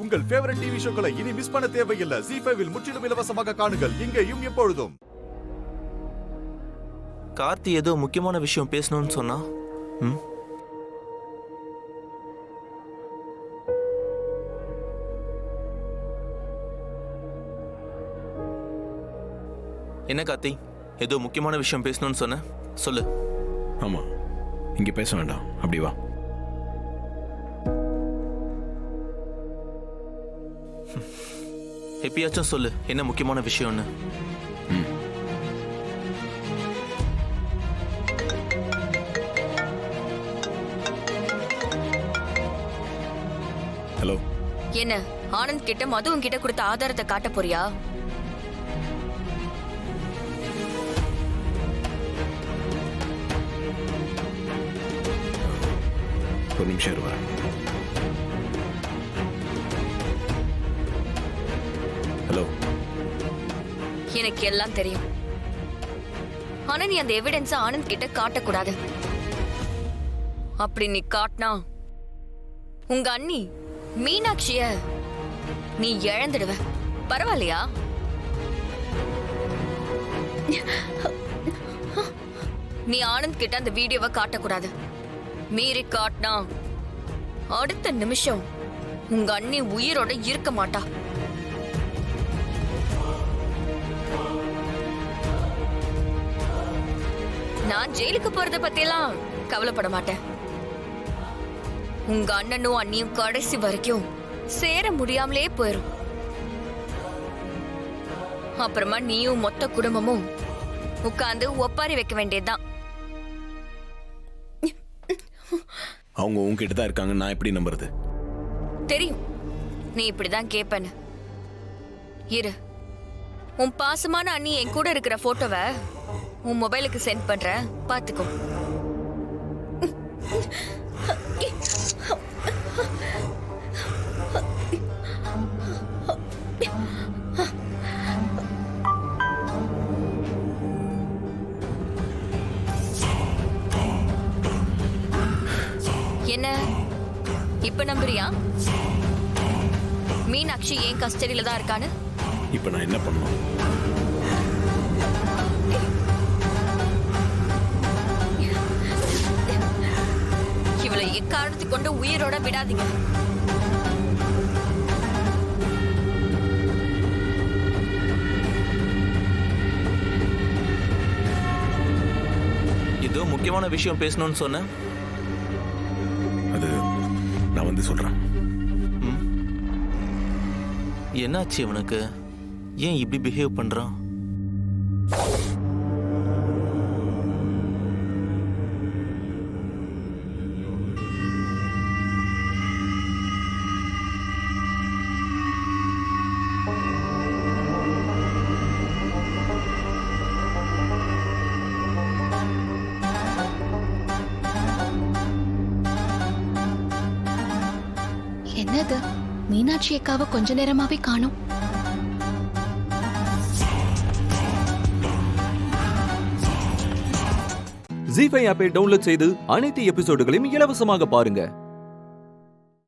உங்கள் favourite TV ஷோக்களை இனி miss பண்ண தேவையில்லை. ZEE5 இல் முற்றிலும் இலவசமாக காணுங்கள், இங்கேயும் எப்பொழுதும். கார்த்தி ஏதோ முக்கியமான விஷயம் பேசணும்னு சொன்னா. என்ன கார்த்தி, ஏதோ முக்கியமான விஷயம் பேசணும்னு சொன்ன, சொல்லு. ஆமா, இங்க பேச வேண்டாம், அப்படி வா. எப்பயாச்சும் சொல்லு என்ன முக்கியமான விஷயம்னு. ஹலோ. என்ன ஆனந்த் கிட்ட மதுவும் கிட்ட கொடுத்த ஆதாரத்தை காட்ட போறியா? ஒரு நிமிஷம் இருவா. ஹலோ. எனக்கு எல்லாம் தெரியும். ஆனா நீ அந்த எவிடன்ஸ் ஆனந்த் கிட்ட காட்டக்கூடாது. அப்படி நீ காட்டினா உங்க அண்ணி மீனாட்சிய நீ இழந்துடுவ. பரவாயில்லையா? நீ ஆனந்த் கிட்ட அந்த வீடியோவை காட்டக்கூடாது. மீறி காட்டினா அடுத்த நிமிஷம் உங்க அண்ணி உயிரோட இருக்க மாட்டா. நான் ஜெயிலுக்கு போறத பத்தியெல்லாம் கவலைப்பட மாட்டேன். உங்க அண்ணனும் அண்ணியும் கடைசி வரைக்கும் சேர முடியாமலே போயிரும். அப்புறமா நீயும் மொத்த குடும்பமும் உட்கார்ந்து ஒப்பாரி வைக்க வேண்டியதுதான். அவங்க உங்ககிட்ட தான் இருக்காங்க, நான் எப்படி நம்புறது? தெரியும் நீ இப்படிதான் கேப்பன்னு. இரு, உன் பாசமான அண்ணி என் கூட இருக்கிற போட்டோவை உன் மொபைலுக்கு சென்ட் பண்றேன், பாத்துக்கோ. என்ன இப்ப நம்புறியா மீனாட்சி ஏன் கஸ்டடியில தான் இருக்கான்னு? இப்ப நான் என்ன பண்ணணும்? இவளை எக்காரணத்தை கொண்டு உயிரோட விடாதீங்க. ஏதோ முக்கியமான விஷயம் பேசணும்னு சொன்ன. அது நான் வந்து சொல்றேன். என்னாச்சு அவனுக்கு? ஏன் இப்படி பிஹேவ் பண்றான்? என்னது, மீனாட்சி அக்காவை கொஞ்ச நேரமாவே காணோம். ZEE5 ஆப்பை டவுன்லோட் செய்து அனைத்து எபிசோடுகளையும் இலவசமாக பாருங்க.